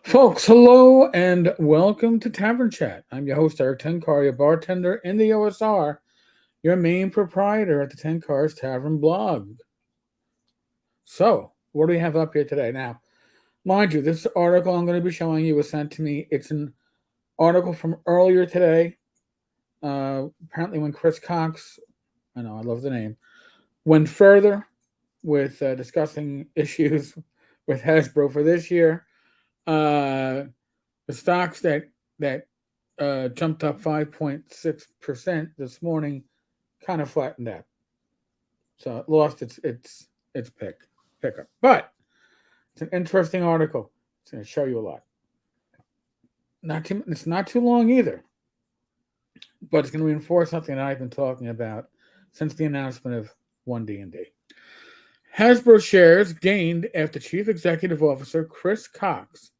Folks, hello and welcome to Tavern Chat. I'm your host, Eric Tenkar, your bartender in the OSR, your main proprietor at the Tenkar's Tavern blog. So, what do we have up here today? Now, mind you, this article I'm going to be showing you was sent to me. It's an article from earlier today. Apparently, when Chris Cox, I know I love the name, went further with discussing issues with Hasbro for this year. Uh, the stocks that jumped up 5.6% this morning kind of flattened out, so it lost its pickup. But it's an interesting article. It's going to show you a lot. It's not too long either, but it's going to reinforce something that I've been talking about since the announcement of One D&D. Hasbro shares gained after Chief Executive Officer Chris Cox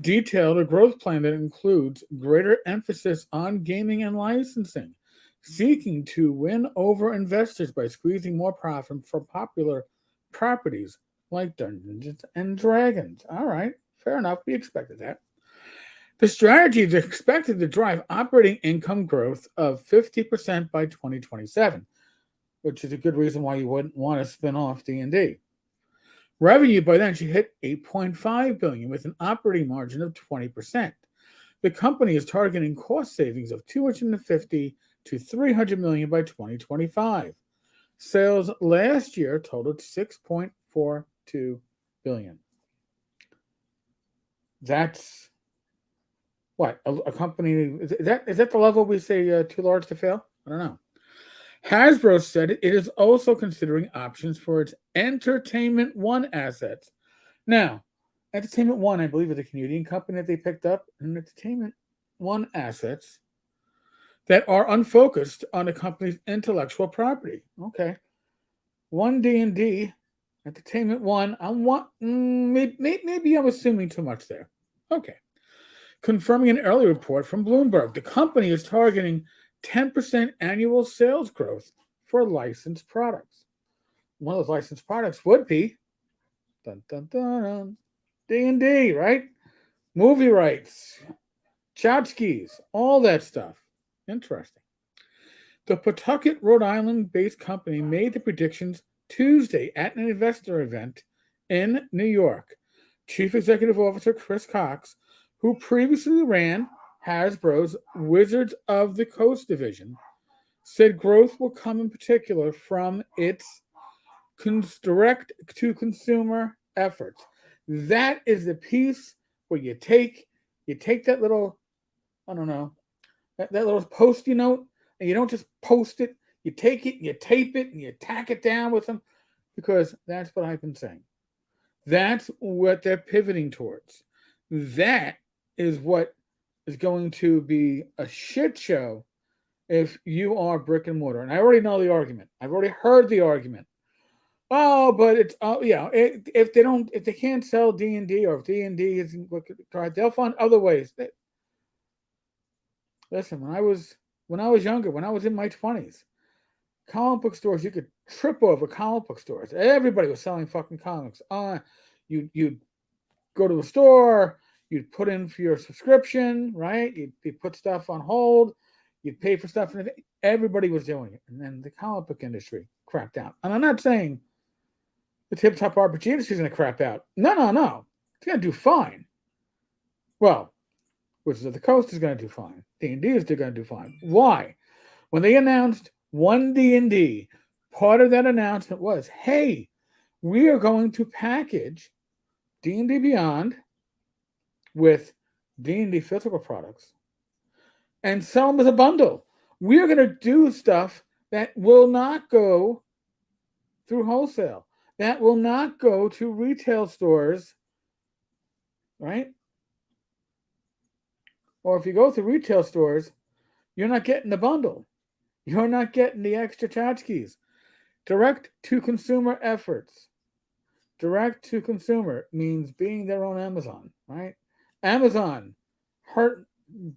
detailed a growth plan that includes greater emphasis on gaming and licensing, seeking to win over investors by squeezing more profit from popular properties like Dungeons and Dragons. All right, fair enough. We expected that. The strategy is expected to drive operating income growth of 50% by 2027, which is a good reason why you wouldn't want to spin off D&D. Revenue by then should hit $8.5 billion with an operating margin of 20%. The company is targeting cost savings of $250 to $300 million by 2025. Sales last year totaled $6.42 billion. That's what a company is that the level we say too large to fail? I don't know. Hasbro said it is also considering options for its Entertainment One assets. Now, Entertainment One, I believe, is a Canadian company that they picked up, and Entertainment One assets that are unfocused on the company's intellectual property. Okay, One D&D, Entertainment One. Maybe I'm assuming too much there. Okay, confirming an early report from Bloomberg, the company is targeting 10% annual sales growth for licensed products. One of those licensed products would be dun, dun, dun, D&D, right? Movie rights, tchotchkes, all that stuff. Interesting. The Pawtucket, Rhode Island-based company made the predictions Tuesday at an investor event in New York. Chief Executive Officer Chris Cox, who previously ran Hasbro's Wizards of the Coast division, said growth will come in particular from its direct to consumer efforts. That is the piece where you take that little, I don't know, that little post-it note, and you don't just post it. You take it, you tape it, and you tack it down with them, because that's what I've been saying. That's what they're pivoting towards. That is what is going to be a shit show if you are brick and mortar. And I already know the argument. I've already heard the argument. Oh, but it's if they can't sell D&D, or if D&D isn't right, they'll find other ways. Listen, when I was younger, when I was in my 20s, comic book stores, you could trip over comic book stores. Everybody was selling fucking comics. You'd go to a store, you'd put in for your subscription, right? You'd put stuff on hold, you'd pay for stuff, and everybody was doing it. And then the comic book industry crapped out. And I'm not saying the tip top RPG industry is going to crap out. No. It's going to do fine. Well, Wizards of the Coast is going to do fine. D&D is going to do fine. Why? When they announced One D&D, part of that announcement was, hey, we are going to package D&D Beyond with D&D physical products and sell them as a bundle. We're going to do stuff that will not go through wholesale, that will not go to retail stores, right? Or if you go to retail stores, you're not getting the bundle. You're not getting the extra tchotchkes. Direct to consumer efforts. Direct to consumer means being their own Amazon, right? Amazon hurt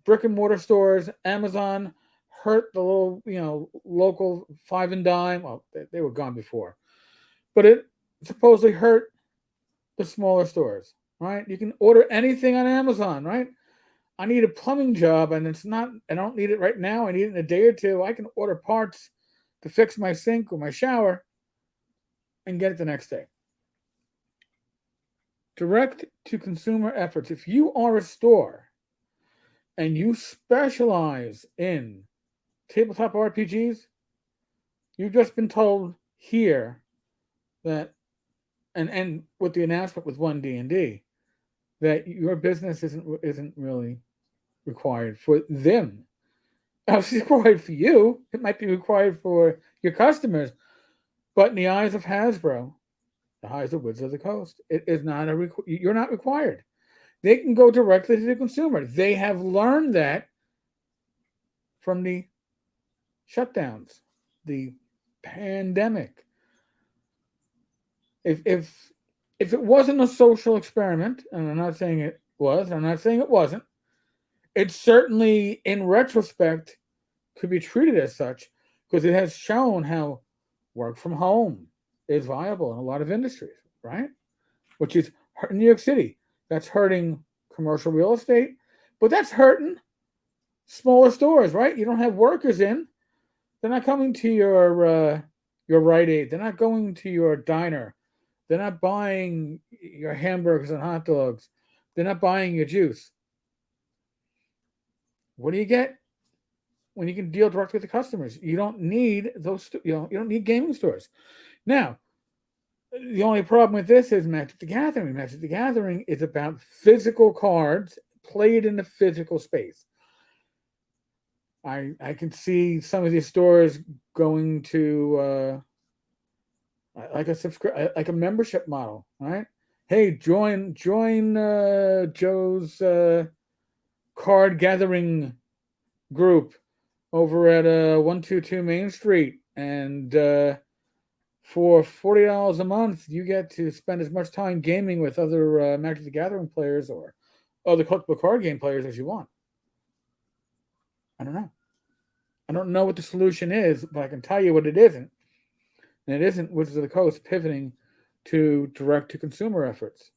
brick and mortar stores. Amazon hurt the little, local five and dime. Well, they were gone before, but it supposedly hurt the smaller stores. right? You can order anything on Amazon, right? I need a plumbing job and I don't need it right now. I need it in a day or two. I can order parts to fix my sink or my shower and get it the next day. Direct to consumer efforts. If you are a store and you specialize in tabletop RPGs, you've just been told here that, and with the announcement with One D&D, that your business isn't really required for them. It's required for you. It might be required for your customers, but in the eyes of Hasbro, the eyes of Wizards of the Coast, it is not you're not required. They can go directly to the consumer. They have learned that from the shutdowns, the pandemic. If it wasn't a social experiment, and I'm not saying it was, I'm not saying it wasn't, it certainly, in retrospect, could be treated as such because it has shown how work from home is viable in a lot of industries, right? Which is in New York City. That's hurting commercial real estate, but that's hurting smaller stores, right? You don't have workers in. They're not coming to your Rite Aid. They're not going to your diner. They're not buying your hamburgers and hot dogs. They're not buying your juice. What do you get when you can deal directly with the customers? You don't need those. You don't need gaming stores. Now, the only problem with this is Magic the Gathering. Magic the Gathering is about physical cards played in a physical space. I can see some of these stores going to like a membership model, right? Hey, join Joe's card gathering group over at 122 Main Street, and for $40 a month, you get to spend as much time gaming with other Magic the Gathering players or other collectible card game players as you want. I don't know. I don't know what the solution is, but I can tell you what it isn't. And it isn't Wizards of the Coast pivoting to direct-to-consumer efforts.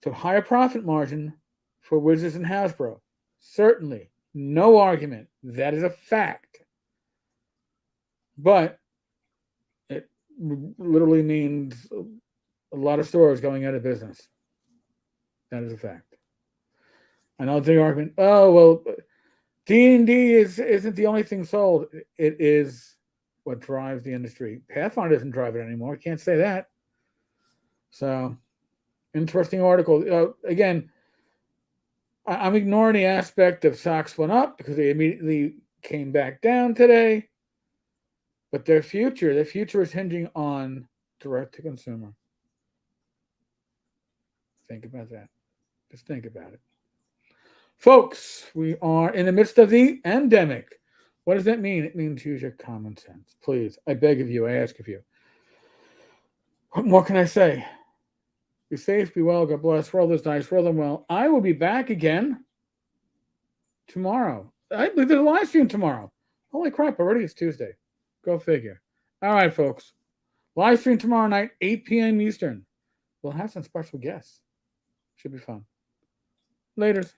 So higher profit margin for Wizards and Hasbro. Certainly. No argument. That is a fact. But it literally means a lot of stores going out of business. That is a fact. I know the argument, oh, well, D&D isn't the only thing sold. It is what drives the industry. Pathfinder doesn't drive it anymore. Can't say that. So, interesting article. Again, I'm ignoring the aspect of stocks went up because they immediately came back down today. But their future is hinging on direct to consumer. Think about that. Just think about it. Folks, we are in the midst of the endemic. What does that mean? It means use your common sense. Please, I beg of you, I ask of you. What more can I say? Be safe, be well, God bless. Roll those dice, roll them well. I will be back again tomorrow. I believe there's a live stream tomorrow. Holy crap, already it's Tuesday. Go figure. All right, folks. Live stream tomorrow night, 8 p.m. Eastern. We'll have some special guests. Should be fun. Laters.